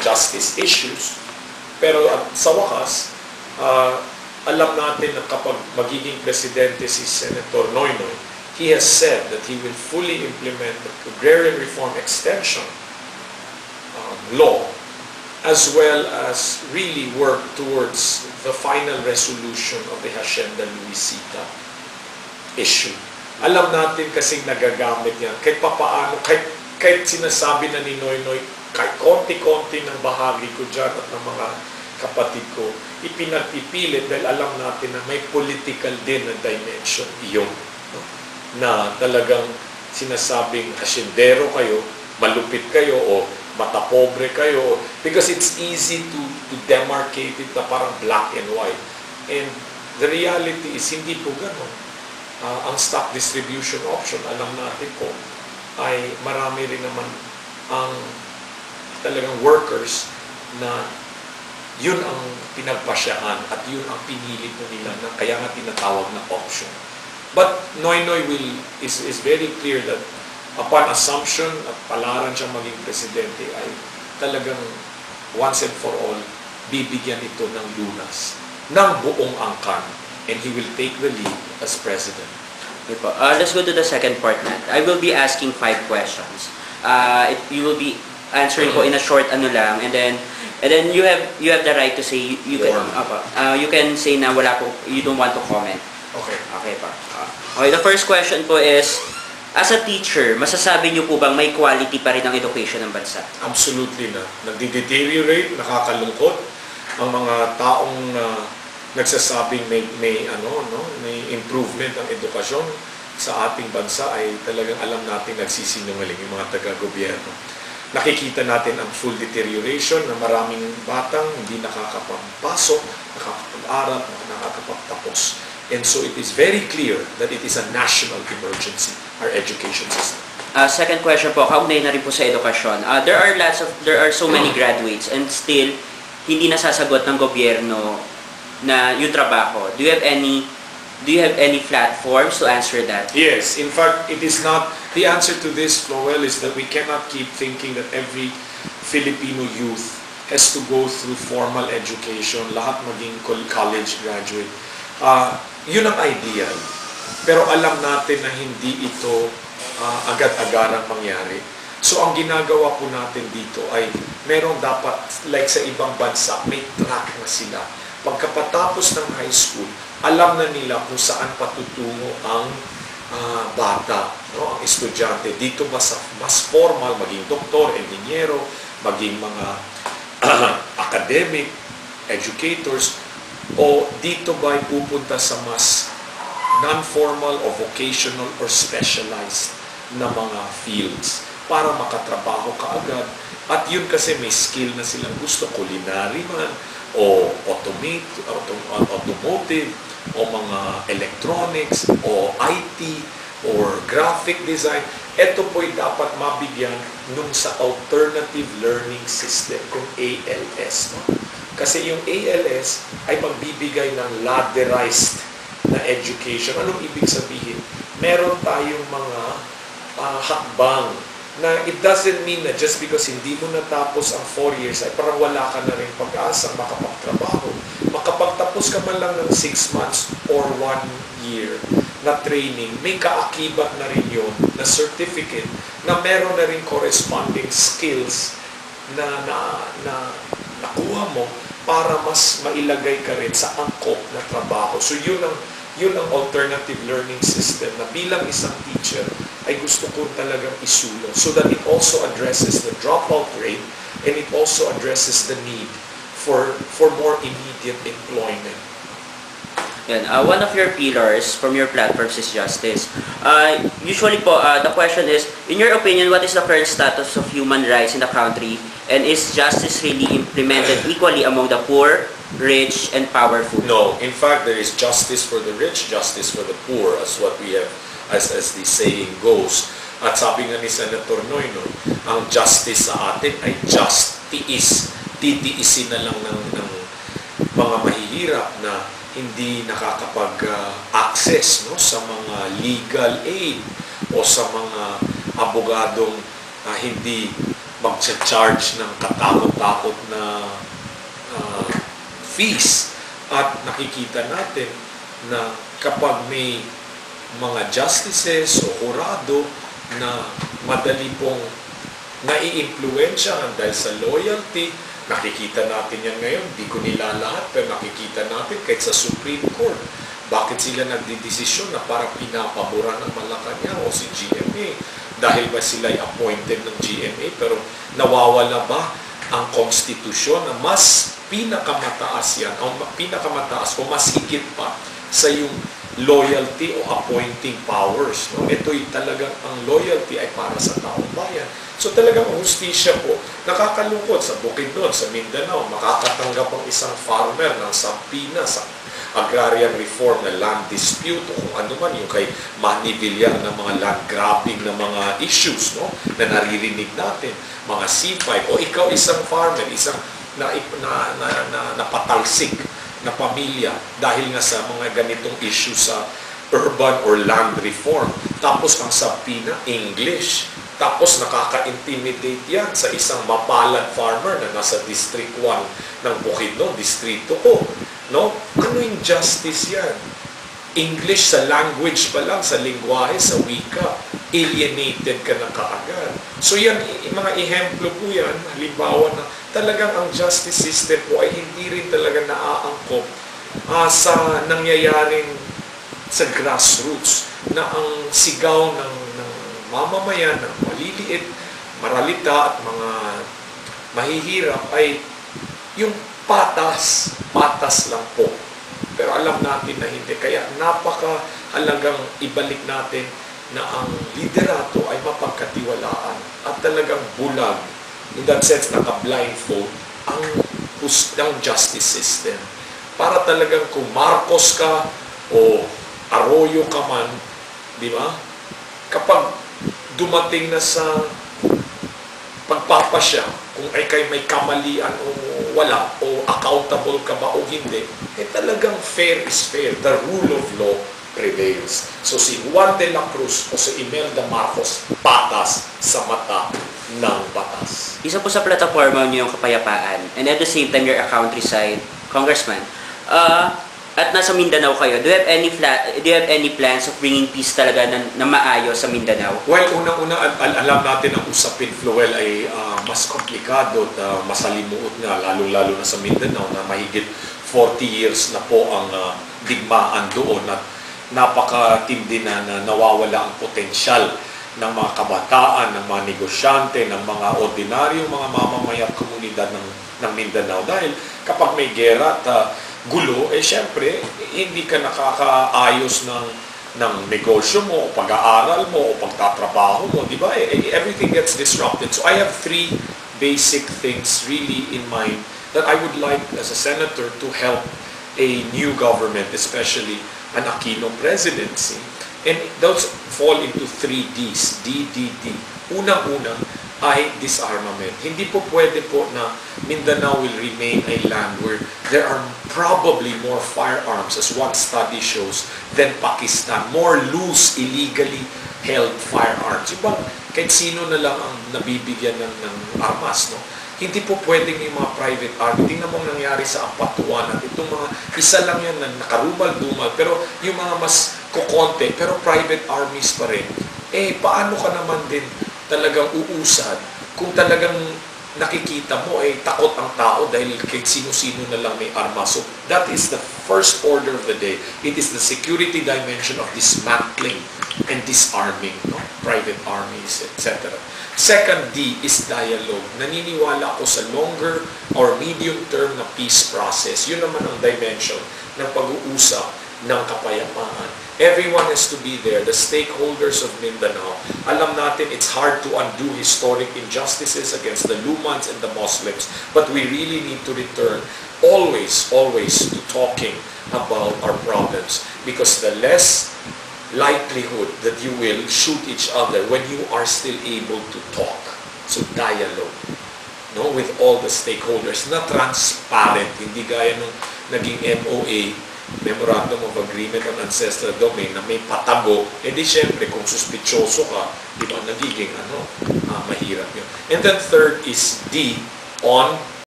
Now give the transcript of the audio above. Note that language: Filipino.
justice issues. Pero sa wakas, alam natin na kapag magiging presidente si Senator Noynoy, he has said that he will fully implement the Agrarian Reform Extension law, as well as really work towards the final resolution of the Hacienda Luisita issue. Alam natin kasing nagagamit yan. Kahit papaano, kahit sinasabi na ni Noynoy, kahit konti-konti ng bahagi ko dyan at ng mga kapatid ko, ipinagpipilit dahil alam natin na may political din na dimension iyon. No? Na talagang sinasabing asyendero kayo, malupit kayo, o matapobre kayo, because it's easy to demarcate it na parang black and white. And the reality is, hindi po gano'n. Ang stock distribution option, alam natin po, ay marami rin naman ang talagang workers na yun ang pinagpasyahan at yun ang pinili po nila na kaya nga tinatawag na option. But Noynoy is very clear that upon assumption at palaran siyang maging presidente ay talagang once and for all bibigyan ito ng lunas ng buong angkan, and he will take the lead as president. Okay po. Let's go to the second part na. I will be asking 5 questions. You will be answering po in a short ano lang, and then you have the right to say you can say na wala po, you don't want to comment. Okay. Okay pa. Okay, the first question po is, as a teacher, masasabi niyo po bang may quality pa rin ang education ng bansa? Absolutely na. Nagde-deteriorate, nakakalungkot ang mga taong nagsasabing may improvement ang edukasyon sa ating bansa ay talagang alam natin nagsisinungaling yung mga taga-gobyerno. Nakikita natin ang full deterioration na maraming batang hindi nakakapagpasok, nakakapag-aral, nakakapagtapos. And so it is very clear that it is a national emergency, our education system. Second question po, kaugnay na rin po sa edukasyon. There are so many graduates and still hindi nasasagot ng gobyerno na yung trabaho. Do you have any platforms to answer that? Yes, in fact, it is not, the answer to this, Flowell, is that we cannot keep thinking that every Filipino youth has to go through formal education, lahat maging college graduate. Yun ang ideal. Pero alam natin na hindi ito agad-agarang mangyari. So ang ginagawa po natin dito ay merong dapat, like sa ibang bansa, may track na sila. Pagkapatapos ng high school, alam na nila kung saan patutungo ang bata, no? Ang estudyante. Dito ba sa mas formal, maging doktor, engineero, maging mga academic, educators, o dito ba pupunta sa mas non-formal o vocational or specialized na mga fields para makatrabaho kaagad. At yun kasi may skill na silang gusto, culinary man, o automotive, o mga electronics, o IT, or graphic design. Ito po'y dapat mabigyan nung sa alternative learning system, kung ALS. No? Kasi yung ALS ay magbibigay ng ladderized na education. Anong ibig sabihin? Meron tayong mga hakbang na it doesn't mean na just because hindi mo natapos ang 4 years ay parang wala ka na rin pag-asa makapagtrabaho. Makapagtapos ka man lang ng 6 months or 1 year na training, may kaakibat na rin yun na certificate na meron na rin corresponding skills na nakuha mo para mas mailagay ka rin sa angkop na trabaho. So yun ang alternative learning system na bilang isang teacher ay gusto ko talagang isulong so that it also addresses the dropout rate and it also addresses the need for more immediate employment. Yan. One of your pillars from your platforms is justice. Usually po, the question is, in your opinion, what is the current status of human rights in the country, and is justice really implemented equally among the poor, rich, and powerful? No. In fact, there is justice for the rich, justice for the poor, as what we have, as the saying goes. At sabi nga ni Senator Noynoy, ang justice sa atin ay just tiis. Titiisin na lang ng mga mahihirap na hindi nakakapag-access sa mga legal aid o sa mga abogadong hindi mag-charge ng katakot-takot na fees. At nakikita natin na kapag may mga justices o hurado na madali pong nai-impluensyahan dahil sa loyalty, nakikita natin yan ngayon, di ko nilalahat, pero nakikita natin kahit sa Supreme Court, bakit sila nagdidesisyon na para pinapaboran ng Malacanang o si GMA? Dahil ba sila'y appointed ng GMA, pero nawawala ba ang konstitusyon na mas pinakamataas yan, o pinakamataas o mas higit pa sa yung loyalty o appointing powers. No? Ito'y talagang ang loyalty ay para sa taong bayan. So talagang hustisya po, nakakalungkot sa Bukidnon, sa Mindanao, makakatanggap ang isang farmer ng sampina sa agrarian reform na land dispute o kung ano man yung kay Manny Villar na mga land grabbing na mga issues, no? Na naririnig natin, mga C5 o ikaw isang farmer, isang napatalsik na pamilya dahil nga sa mga ganitong issue sa urban or land reform. Tapos ang sampina, English. Tapos nakaka-intimidate yan sa isang mapalad farmer na nasa District 1 ng Bukidnon, Distrito ko. No? Ano yung justice yan? English sa language pa lang, sa lingwahe, sa wika, alienated ka na kaagad. So yan, mga ehemplo po yan, halimbawa na talagang ang justice system po ay hindi rin talaga naaangkop sa nangyayaring sa grassroots na ang sigaw ng mamamayan, ng maliliit, maralita at mga mahihirap ay yung patas lang po. Pero alam natin na hindi. Kaya napakahalagang ibalik natin na ang liderato ay mapagkatiwalaan at talagang bulag. In that sense, naka-blindfold ang justice system. Para talagang kung Marcos ka o Arroyo ka man, di ba? Kapag dumating na sa pagpapasya, kung ay kay may kamalian o wala, o accountable ka ba o hindi, eh talagang fair is fair. The rule of law prevails. So si Juan de la Cruz o si Imelda Marcos, patas sa mata ng batas. Isa po sa plataforma niyo yung kapayapaan, and at the same time, you're a countryside congressman. At nasa Mindanao kayo, do you have any plans of bringing peace talaga na maayos sa Mindanao? Well, unang-una, alam natin ang usapin, Floel, ay mas komplikado at masalimuot nga, lalo-lalo na sa Mindanao, na mahigit 40 years na po ang digmaan doon at napakatindi na nawawala ang potensyal ng mga kabataan, ng mga negosyante, ng mga ordinaryong mga mamamayan at komunidad ng Mindanao. Dahil kapag may gera at gulo, eh syempre, hindi ka nakakaayos ng negosyo mo, o pag-aaral mo, o pagtatrabaho mo, di ba? Everything gets disrupted. So I have 3 basic things really in mind that I would like as a senator to help a new government, especially an Aquino presidency. And those fall into 3 Ds, DDD. Unang-una ay disarmament. Hindi po pwede po na Mindanao will remain a land where there are probably more firearms, as one study shows, than Pakistan. More loose, illegally held firearms. Yung kahit sino na lang ang nabibigyan ng armas, no? Hindi po pwedeng yung mga private army. Tingnan mo ang nangyari sa Apatuan at itong mga, isa lang yan na nakarumal-dumal, pero yung mga mas kukonte, pero private armies pa rin. Eh, paano ka naman din talagang uusad kung talagang nakikita mo ay takot ang tao dahil kahit sino-sino na lang may armas. So that is the first order of the day. It is the security dimension of dismantling and disarming, no? Private armies, etc. Second D is dialogue. Naniniwala ako sa longer or medium term na peace process. Yun naman ang dimension ng pag-uusap ng kapayapaan. Everyone has to be there. The stakeholders of Mindanao. Alam natin it's hard to undo historic injustices against the Lumans and the Muslims, but we really need to return always to talking about our problems, because the less likelihood that you will shoot each other when you are still able to talk. So dialogue, no, with all the stakeholders, na transparent, hindi gaya nung naging MOA, Memorandum of Agreement on Ancestral Domain, na may patago. Eh di syempre kung suspityoso ka, di ba, nagiging mahirap yun. And then third is D, on